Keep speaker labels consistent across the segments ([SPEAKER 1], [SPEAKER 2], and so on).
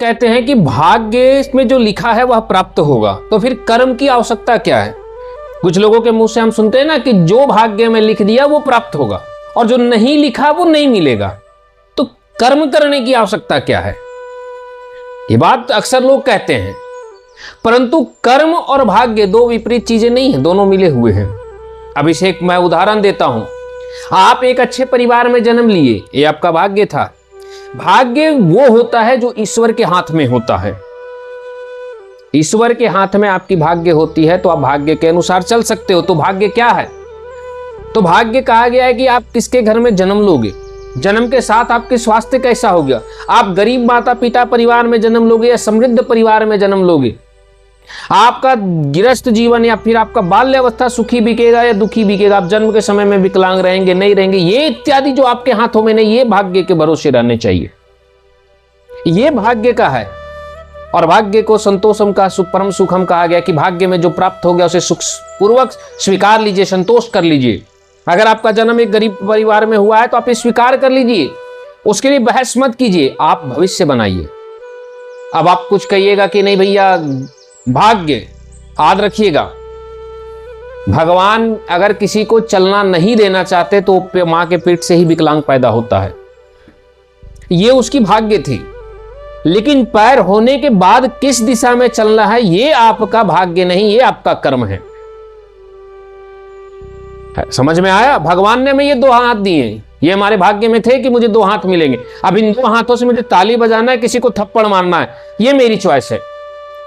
[SPEAKER 1] कहते हैं कि भाग्य में जो लिखा है वह प्राप्त होगा, तो फिर कर्म की आवश्यकता क्या है? कुछ लोगों के मुंह से हम सुनते हैं ना कि जो भाग्य में लिख दिया वो प्राप्त होगा और जो नहीं लिखा वो नहीं मिलेगा, तो कर्म करने की आवश्यकता क्या है? ये बात अक्सर लोग कहते हैं, परंतु कर्म और भाग्य दो विपरीत चीजें नहीं है, दोनों मिले हुए हैं। अब इसे मैं उदाहरण देता हूं। आप एक अच्छे परिवार में जन्म लिए, ये आपका भाग्य था। भाग्य वो होता है जो ईश्वर के हाथ में होता है। ईश्वर के हाथ में आपकी भाग्य होती है तो आप भाग्य के अनुसार चल सकते हो। तो भाग्य क्या है? तो भाग्य कहा गया है कि आप किसके घर में जन्म लोगे, जन्म के साथ आपके स्वास्थ्य कैसा हो गया, आप गरीब माता पिता परिवार में जन्म लोगे या समृद्ध परिवार में जन्म लोगे, आपका गृहस्थ जीवन या फिर आपका बाल्यावस्था सुखी बीतेगा या दुखी बीतेगा, आप जन्म के समय में विकलांग रहेंगे नहीं रहेंगे, ये इत्यादि जो आपके हाथों में नहीं, ये भाग्य के भरोसे रहने चाहिए। ये भाग्य का है। और भाग्य को संतोषम का सुख परम सुखम कहा गया कि भाग्य में जो प्राप्त हो गया उसे सुख पूर्वक स्वीकार लीजिए, संतोष कर लीजिए। अगर आपका जन्म एक गरीब परिवार में हुआ है तो आप स्वीकार कर लीजिए, उसके लिए बहस मत कीजिए, आप भविष्य बनाइए। अब आप कुछ कहिएगा कि नहीं भैया भाग्य, याद रखिएगा भगवान अगर किसी को चलना नहीं देना चाहते तो मां के पेट से ही विकलांग पैदा होता है, ये उसकी भाग्य थी। लेकिन पैर होने के बाद किस दिशा में चलना है ये आपका भाग्य नहीं, ये आपका कर्म है। समझ में आया? भगवान ने हमें ये दो हाथ दिए, ये हमारे भाग्य में थे कि मुझे दो हाथ मिलेंगे। अब इन दो हाथों से मुझे ताली बजाना है, किसी को थप्पड़ मारना है, ये मेरी चॉइस है,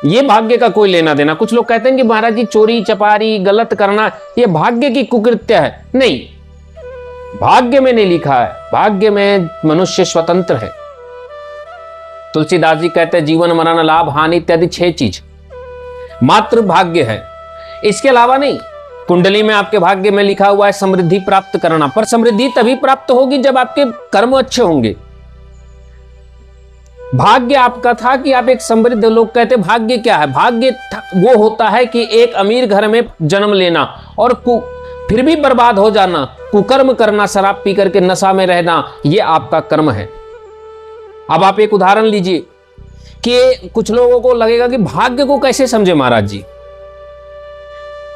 [SPEAKER 1] ये भाग्य का कोई लेना देना। कुछ लोग कहते हैं कि महाराज जी चोरी चपारी गलत करना ये भाग्य की कुकृत्य है। नहीं, भाग्य में नहीं लिखा है, भाग्य में मनुष्य स्वतंत्र है। तुलसीदास जी कहते हैं जीवन मरण लाभ हानि इत्यादि 6 चीज मात्र भाग्य है, इसके अलावा नहीं। कुंडली में आपके भाग्य में लिखा हुआ है समृद्धि प्राप्त करना, पर समृद्धि तभी प्राप्त होगी जब आपके कर्म अच्छे होंगे। भाग्य आपका था कि आप एक समृद्ध, लोग कहते भाग्य क्या है? भाग्य वो होता है कि एक अमीर घर में जन्म लेना और फिर भी बर्बाद हो जाना, कुकर्म करना, शराब पी करके नशा में रहना, ये आपका कर्म है। अब आप एक उदाहरण लीजिए कि कुछ लोगों को लगेगा कि भाग्य को कैसे समझे महाराज जी,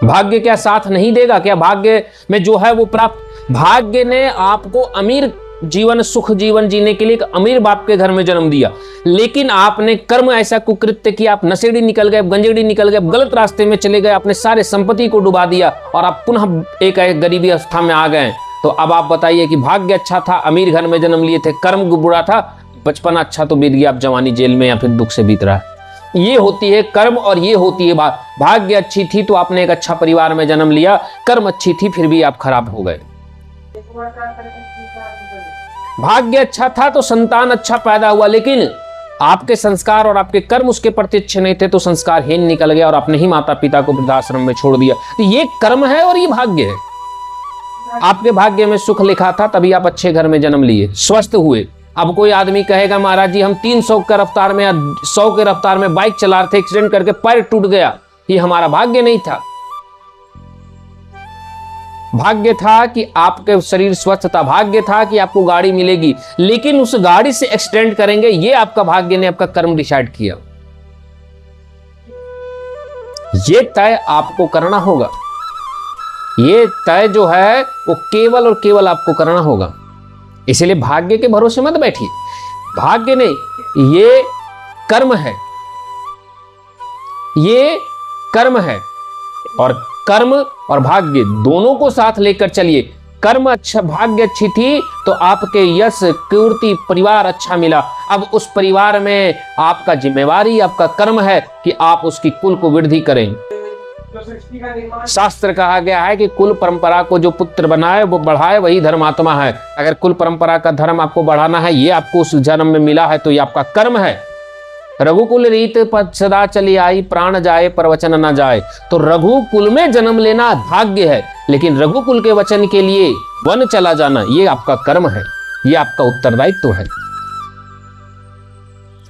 [SPEAKER 1] भाग्य क्या साथ नहीं देगा क्या? भाग्य में जो है वो प्राप्त, भाग्य ने आपको अमीर जीवन सुख जीवन जीने के लिए एक अमीर बाप के घर में जन्म दिया, लेकिन आपने कर्म ऐसा कुकृत्य किया, आप नशेड़ी निकल गए, गंजेड़ी निकल गए, गलत रास्ते में चले गए, आपने सारे संपत्ति को डुबा दिया और आप पुनः एक गरीबी अवस्था में आ गए। तो अब आप बताइए कि भाग्य अच्छा था, अमीर घर में जन्म लिए थे, कर्म बुरा था, बचपन अच्छा तो बीत गया, आप जवानी जेल में या फिर दुख से बीत रहा है। ये होती है कर्म और ये होती है भाग्य अच्छी थी तो आपने एक अच्छा परिवार में जन्म लिया, कर्म अच्छी थी फिर भी आप खराब हो गए। भाग्य अच्छा था तो संतान अच्छा पैदा हुआ, लेकिन आपके संस्कार और आपके कर्म उसके प्रति अच्छे नहीं थे तो संस्कारहीन निकल गया और आपने ही माता पिता को वृद्धाश्रम में छोड़ दिया। तो ये कर्म है और ये भाग्य है। आपके भाग्य में सुख लिखा था तभी आप अच्छे घर में जन्म लिए, स्वस्थ हुए। अब कोई आदमी कहेगा महाराज जी हम 300 की रफ्तार में या 100 की रफ्तार में बाइक चला रहे थे, एक्सीडेंट करके पैर टूट गया, ये हमारा भाग्य नहीं था। भाग्य था कि आपके शरीर स्वस्थ था, भाग्य था कि आपको गाड़ी मिलेगी, लेकिन उस गाड़ी से एक्सीडेंट करेंगे ये आपका भाग्य ने, आपका कर्म डिसाइड किया। ये तय आपको करना होगा, ये तय जो है वो केवल और केवल आपको करना होगा। इसलिए भाग्य के भरोसे मत बैठिए, भाग्य नहीं, ये कर्म है, ये कर्म है। और कर्म और भाग्य दोनों को साथ लेकर चलिए। कर्म अच्छा, भाग्य अच्छी थी तो आपके यश कीर्ति परिवार अच्छा मिला। अब उस परिवार में आपका जिम्मेवारी, आपका कर्म है कि आप उसकी कुल को वृद्धि करें। शास्त्र कहा गया है कि कुल परंपरा को जो पुत्र बनाए वो बढ़ाए, वही धर्मात्मा है। अगर कुल परंपरा का धर्म आपको बढ़ाना है, ये आपको उस जन्म में मिला है तो ये आपका कर्म है। रघुकुल रीत पद सदा चली आई, प्राण जाए पर वचन न जाए। तो रघुकुल में जन्म लेना भाग्य है, लेकिन रघुकुल के वचन के लिए वन चला जाना ये आपका कर्म है, ये आपका उत्तरदायित्व है।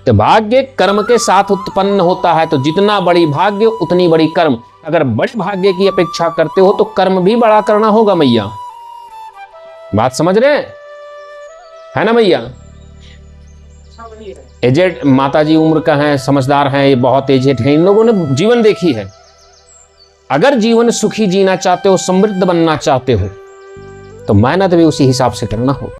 [SPEAKER 1] तो भाग्य कर्म के साथ उत्पन्न होता है, तो जितना बड़ी भाग्य उतनी बड़ी कर्म। अगर बड़े भाग्य की अपेक्षा करते हो तो कर्म भी बड़ा करना होगा मैया। बात समझ रहे हैं, है ना मैया? एजेड माता जी उम्र का है, समझदार हैं, ये बहुत एजेड हैं, इन लोगों ने जीवन देखी है। अगर जीवन सुखी जीना चाहते हो, समृद्ध बनना चाहते हो, तो मेहनत भी उसी हिसाब से करना हो।